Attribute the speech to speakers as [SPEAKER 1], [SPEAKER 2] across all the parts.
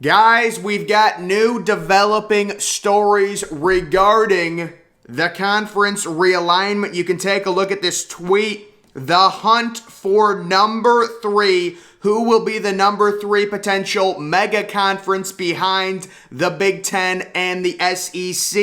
[SPEAKER 1] Guys, we've got new developing stories regarding the conference realignment. You can take a look at this tweet. The hunt for number 3. Who will be the number 3 potential mega conference behind the Big Ten and the SEC?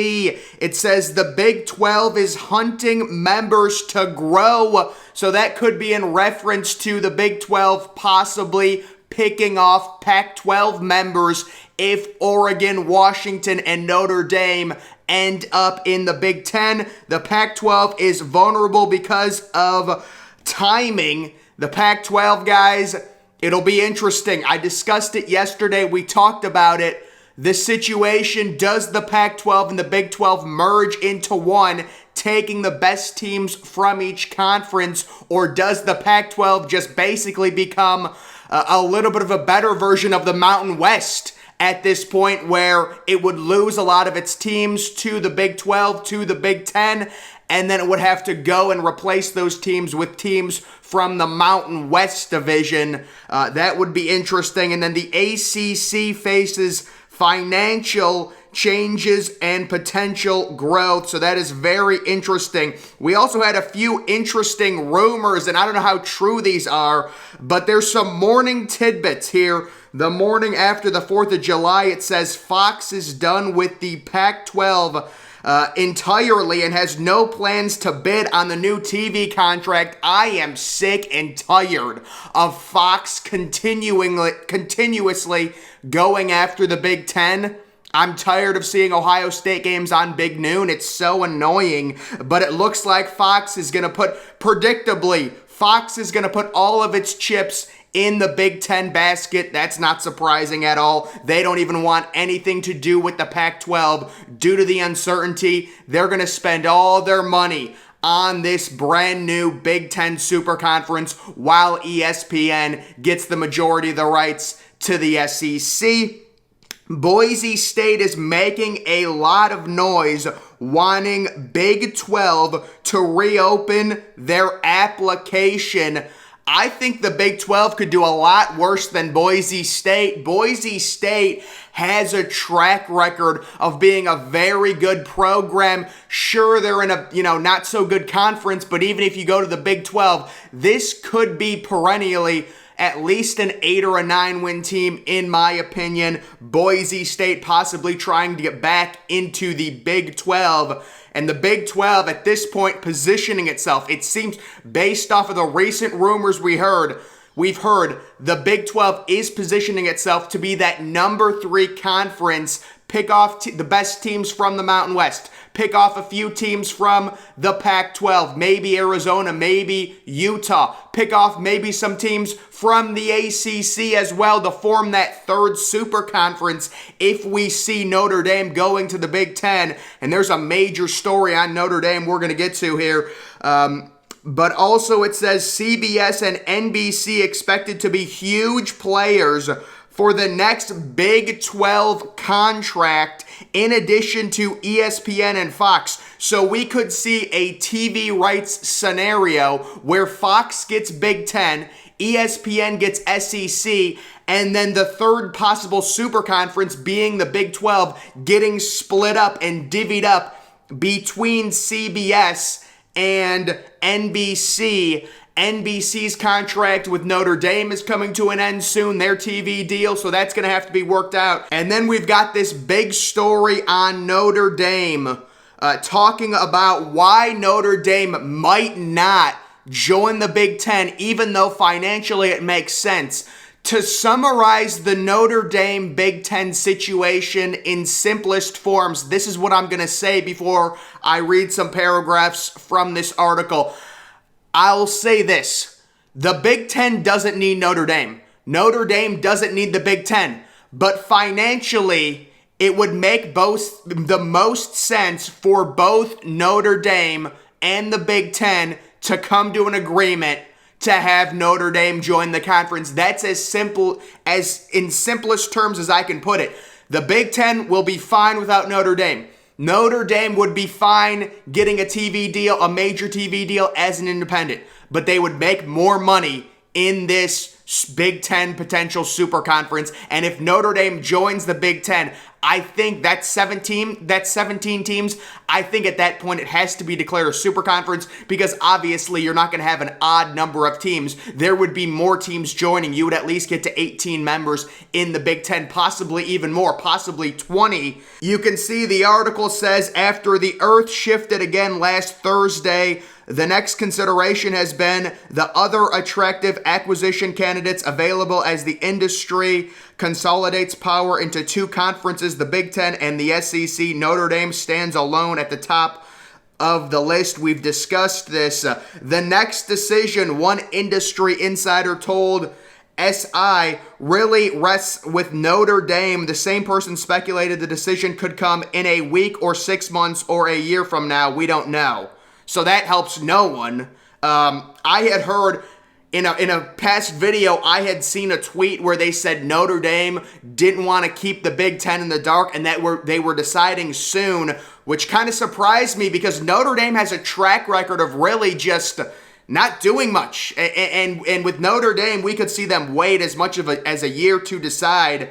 [SPEAKER 1] It says the Big 12 is hunting members to grow. So that could be in reference to the Big 12 possibly picking off Pac-12 members if Oregon, Washington, and Notre Dame end up in the Big Ten. The Pac-12 is vulnerable because of timing. The Pac-12, guys, it'll be interesting. I discussed it yesterday. We talked about it. The situation, does the Pac-12 and the Big 12 merge into one, taking the best teams from each conference, or does the Pac-12 just basically become a little bit of a better version of the Mountain West at this point, where it would lose a lot of its teams to the Big 12, to the Big 10, and then it would have to go and replace those teams with teams from the Mountain West division. That would be interesting. And then the ACC faces financial changes and potential growth. So that is very interesting. We also had a few interesting rumors, and I don't know how true these are, but there's some morning tidbits here. The morning after the 4th of July, it says Fox is done with the Pac-12 entirely and has no plans to bid on the new TV contract. I am sick and tired of Fox continuously going after the Big Ten. I'm tired of seeing Ohio State games on Big Noon. It's so annoying. But it looks like Fox is going to put all of its chips in the Big Ten basket. That's not surprising at all. They don't even want anything to do with the Pac-12 due to the uncertainty. They're going to spend all their money on this brand new Big Ten Super Conference while ESPN gets the majority of the rights to the SEC. Boise State is making a lot of noise wanting Big 12 to reopen their application. I think the Big 12 could do a lot worse than Boise State. Boise State has a track record of being a very good program. Sure, they're in a, not so good conference, but even if you go to the Big 12, this could be perennially at least an 8 or a 9 win team, in my opinion. Boise State possibly trying to get back into the Big 12. And the Big 12 at this point positioning itself, it seems based off of the recent rumors we've heard the Big 12 is positioning itself to be that number 3 conference. Pick off the best teams from the Mountain West. Pick off a few teams from the Pac-12, maybe Arizona, maybe Utah. Pick off maybe some teams from the ACC as well to form that 3rd super conference if we see Notre Dame going to the Big Ten. And there's a major story on Notre Dame we're going to get to here. But also it says CBS and NBC expected to be huge players for the next Big 12 contract, in addition to ESPN and Fox. So we could see a TV rights scenario where Fox gets Big 10, ESPN gets SEC, and then the 3rd possible super conference being the Big 12 getting split up and divvied up between CBS and NBC. NBC's contract with Notre Dame is coming to an end soon, their TV deal, so that's going to have to be worked out. And then we've got this big story on Notre Dame, talking about why Notre Dame might not join the Big Ten, even though financially it makes sense. To summarize the Notre Dame Big Ten situation in simplest forms, this is what I'm going to say before I read some paragraphs from this article. I'll say this. The Big Ten doesn't need Notre Dame. Notre Dame doesn't need the Big Ten. But financially, it would make the most sense for both Notre Dame and the Big Ten to come to an agreement to have Notre Dame join the conference. That's in simplest terms as I can put it. The Big Ten will be fine without Notre Dame. Notre Dame would be fine getting a TV deal, a major TV deal as an independent, but they would make more money in this Big Ten potential super conference. And if Notre Dame joins the Big Ten, I think that's 17 teams. I think at that point it has to be declared a super conference, because obviously you're not going to have an odd number of teams. There would be more teams joining. You would at least get to 18 members in the Big Ten, possibly even more, possibly 20. You can see the article says, after the earth shifted again last Thursday, the next consideration has been the other attractive acquisition candidates available as the industry consolidates power into two conferences, the Big Ten and the SEC. Notre Dame stands alone at the top of the list. We've discussed this. The next decision, one industry insider told SI, really rests with Notre Dame. The same person speculated the decision could come in a week or 6 months or a year from now. We don't know. So that helps no one. I had heard in a past video, I had seen a tweet where they said Notre Dame didn't want to keep the Big Ten in the dark and that they were deciding soon, which kind of surprised me because Notre Dame has a track record of really just not doing much. And with Notre Dame, we could see them wait as much as a year to decide.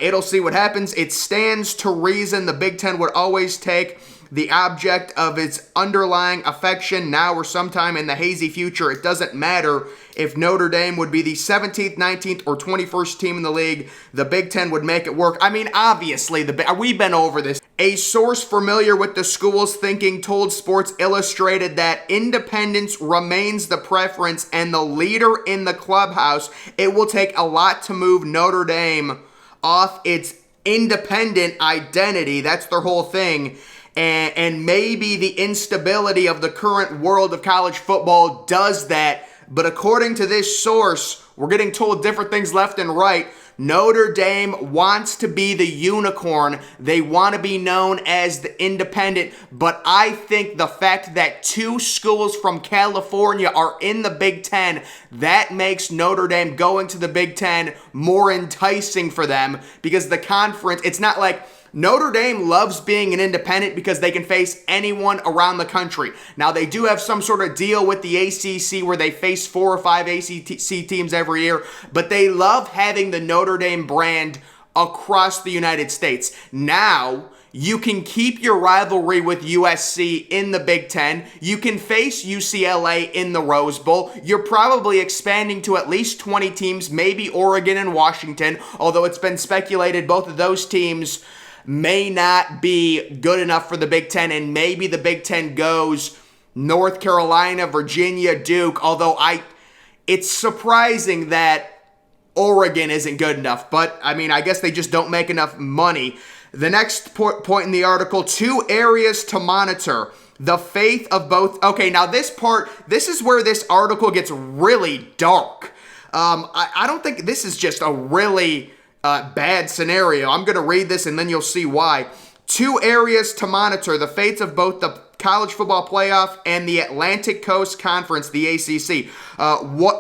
[SPEAKER 1] It'll see what happens. It stands to reason the Big Ten would always take the object of its underlying affection now or sometime in the hazy future. It doesn't matter if Notre Dame would be the 17th, 19th, or 21st team in the league. The Big Ten would make it work. I mean, obviously, we've been over this. A source familiar with the school's thinking told Sports Illustrated that independence remains the preference and the leader in the clubhouse. It will take a lot to move Notre Dame off its independent identity. That's their whole thing. And maybe the instability of the current world of college football does that. But according to this source, we're getting told different things left and right. Notre Dame wants to be the unicorn. They want to be known as the independent. But I think the fact that two schools from California are in the Big Ten, that makes Notre Dame going to the Big Ten more enticing for them. Because the conference, it's not like Notre Dame loves being an independent because they can face anyone around the country. Now, they do have some sort of deal with the ACC where they face 4 or 5 ACC teams every year, but they love having the Notre Dame brand across the United States. Now, you can keep your rivalry with USC in the Big Ten. You can face UCLA in the Rose Bowl. You're probably expanding to at least 20 teams, maybe Oregon and Washington, although it's been speculated both of those teams may not be good enough for the Big Ten, and maybe the Big Ten goes North Carolina, Virginia, Duke, although it's surprising that Oregon isn't good enough, but I mean, I guess they just don't make enough money. The next point in the article, 2 areas to monitor. The faith of both. Okay, now this is where this article gets really dark. I don't think this is just a really bad scenario. I'm going to read this and then you'll see why. 2 areas to monitor: the fates of both the College Football Playoff and the Atlantic Coast Conference, the ACC.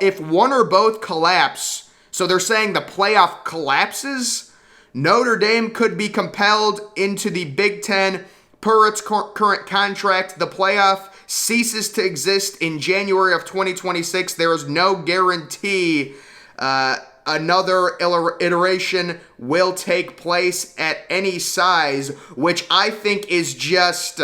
[SPEAKER 1] If one or both collapse, so they're saying the playoff collapses, Notre Dame could be compelled into the Big Ten per its current contract. The playoff ceases to exist in January of 2026. There is no guarantee another iteration will take place at any size, which I think is just,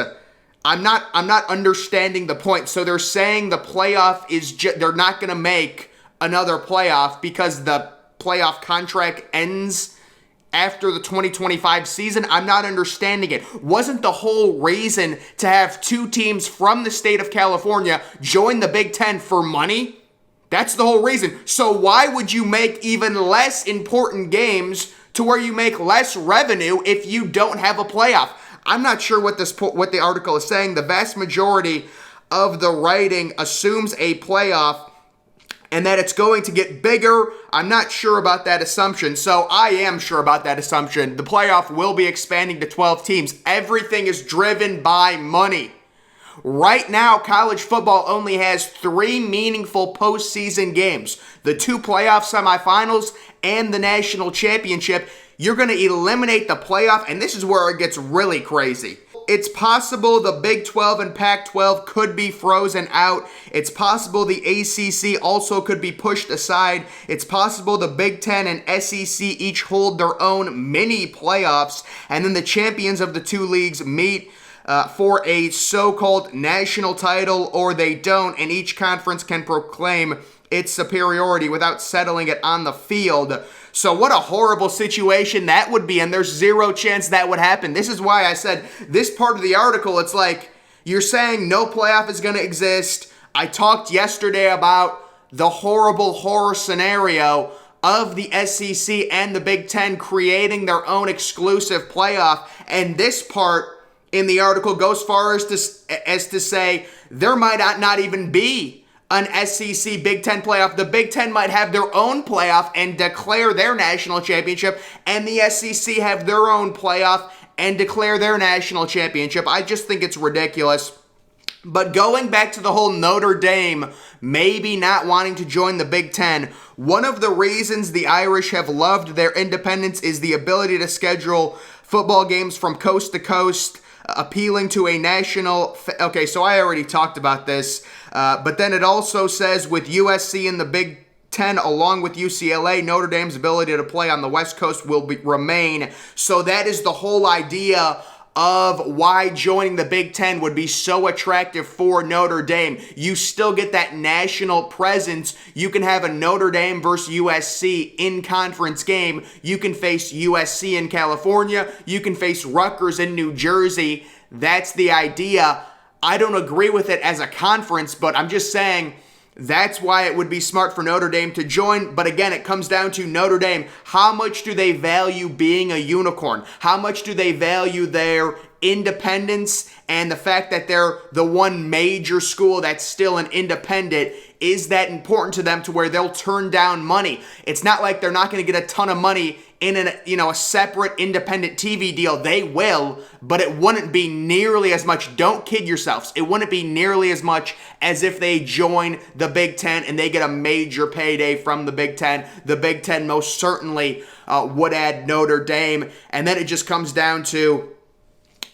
[SPEAKER 1] I'm not understanding the point. So they're saying the playoff is they're not going to make another playoff because the playoff contract ends after the 2025 season. I'm not understanding it. Wasn't the whole reason to have 2 teams from the state of California join the Big Ten for money? That's the whole reason. So why would you make even less important games to where you make less revenue if you don't have a playoff? I'm not sure what the article is saying. The vast majority of the writing assumes a playoff and that it's going to get bigger. I'm not sure about that assumption. So I am sure about that assumption. The playoff will be expanding to 12 teams. Everything is driven by money. Right now, college football only has 3 meaningful postseason games: the 2 playoff semifinals and the national championship. You're going to eliminate the playoff, and this is where it gets really crazy. It's possible the Big 12 and Pac-12 could be frozen out. It's possible the ACC also could be pushed aside. It's possible the Big 10 and SEC each hold their own mini playoffs, and then the champions of the two leagues meet for a so-called national title, or they don't, and each conference can proclaim its superiority without settling it on the field. So what a horrible situation that would be, and there's zero chance that would happen. This is why I said this part of the article, it's like you're saying no playoff is going to exist. I talked yesterday about the horror scenario of the SEC and the Big Ten creating their own exclusive playoff, and this part in the article goes far as to say there might not even be an SEC Big Ten playoff. The Big Ten might have their own playoff and declare their national championship, and the SEC have their own playoff and declare their national championship. I just think it's ridiculous. But going back to the whole Notre Dame maybe not wanting to join the Big Ten, one of the reasons the Irish have loved their independence is the ability to schedule football games from coast to coast, appealing to a national... Okay, so I already talked about this, but then it also says with USC in the Big Ten along with UCLA, Notre Dame's ability to play on the West Coast will remain. So that is the whole idea of why joining the Big Ten would be so attractive for Notre Dame. You still get that national presence. You can have a Notre Dame versus USC in conference game. You can face USC in California. You can face Rutgers in New Jersey. That's the idea. I don't agree with it as a conference, but I'm just saying that's why it would be smart for Notre Dame to join. But again, it comes down to Notre Dame. How much do they value being a unicorn? How much do they value their independence and the fact that they're the one major school that's still an independent? Is that important to them to where they'll turn down money? It's not like they're not going to get a ton of money in a separate independent TV deal. They will, but it wouldn't be nearly as much. Don't kid yourselves. It wouldn't be nearly as much as if they join the Big Ten and they get a major payday from the Big Ten. The Big Ten most certainly would add Notre Dame, and then it just comes down to,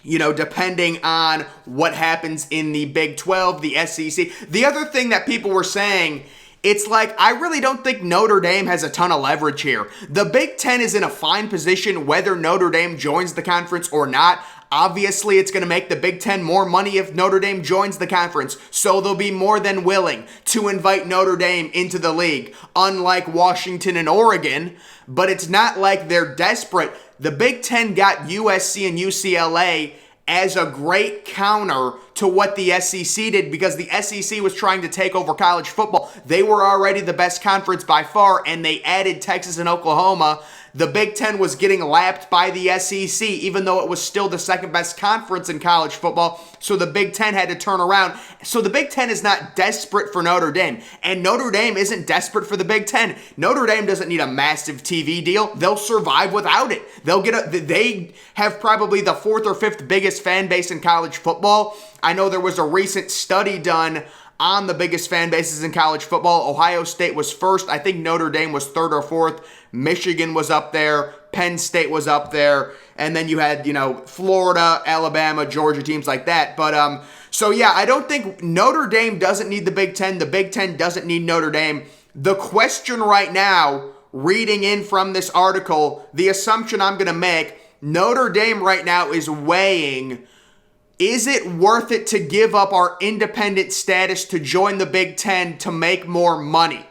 [SPEAKER 1] depending on what happens in the Big 12, the SEC. The other thing that people were saying, it's like, I really don't think Notre Dame has a ton of leverage here. The Big Ten is in a fine position whether Notre Dame joins the conference or not. Obviously, it's going to make the Big Ten more money if Notre Dame joins the conference, so they'll be more than willing to invite Notre Dame into the league, unlike Washington and Oregon. But it's not like they're desperate. The Big Ten got USC and UCLA as a great counter to what the SEC did, because the SEC was trying to take over college football. They were already the best conference by far, and they added Texas and Oklahoma. The Big Ten was getting lapped by the SEC, even though it was still the second best conference in college football. So the Big Ten had to turn around. So the Big Ten is not desperate for Notre Dame, and Notre Dame isn't desperate for the Big Ten. Notre Dame doesn't need a massive TV deal. They'll survive without it. They have probably the fourth or fifth biggest fan base in college football. I know there was a recent study done on the biggest fan bases in college football. Ohio State was first. I think Notre Dame was third or fourth. Michigan was up there. Penn State was up there. And then you had, Florida, Alabama, Georgia, teams like that. But, so yeah, I don't think Notre Dame doesn't need the Big Ten. The Big Ten doesn't need Notre Dame. The question right now, reading in from this article, the assumption I'm going to make, Notre Dame right now is weighing, is it worth it to give up our independent status to join the Big Ten to make more money?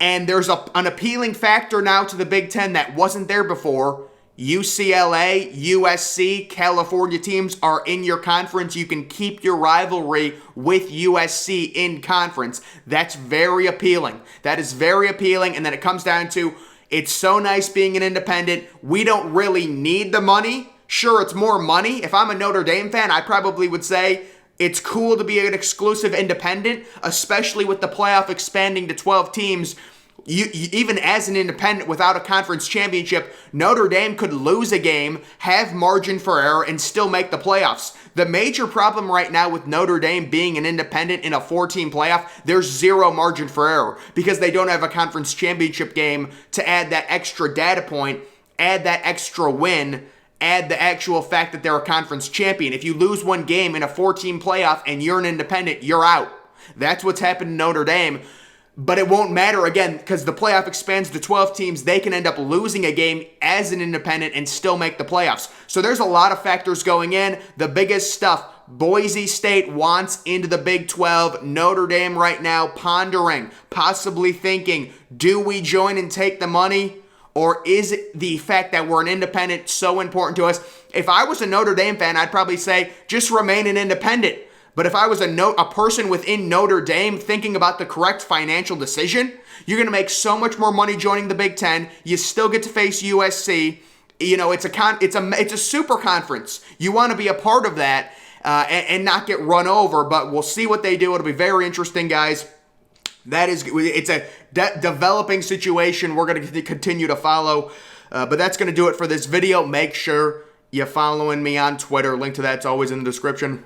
[SPEAKER 1] And there's an appealing factor now to the Big Ten that wasn't there before. UCLA, USC, California teams are in your conference. You can keep your rivalry with USC in conference. That's very appealing. That is very appealing. And then it comes down to, it's so nice being an independent. We don't really need the money. Sure, it's more money. If I'm a Notre Dame fan, I probably would say it's cool to be an exclusive independent, especially with the playoff expanding to 12 teams. Even as an independent without a conference championship, Notre Dame could lose a game, have margin for error, and still make the playoffs. The major problem right now with Notre Dame being an independent in a 4-team playoff, there's zero margin for error because they don't have a conference championship game to add that extra data point, add that extra win, add the actual fact that they're a conference champion. If you lose one game in a 4-team playoff and you're an independent, you're out. That's what's happened to Notre Dame. But it won't matter again because the playoff expands to 12 teams. They can end up losing a game as an independent and still make the playoffs. So there's a lot of factors going in. The biggest stuff, Boise State wants into the Big 12. Notre Dame right now pondering, possibly thinking, do we join and take the money? Or is the fact that we're an independent so important to us? If I was a Notre Dame fan, I'd probably say just remain an independent. But if I was a person within Notre Dame thinking about the correct financial decision, you're going to make so much more money joining the Big Ten. You still get to face USC. You know, it's a super conference. You want to be a part of that and not get run over. But we'll see what they do. It'll be very interesting, guys. It's a developing situation we're going to continue to follow. But that's going to do it for this video. Make sure you're following me on Twitter. Link to that's always in the description.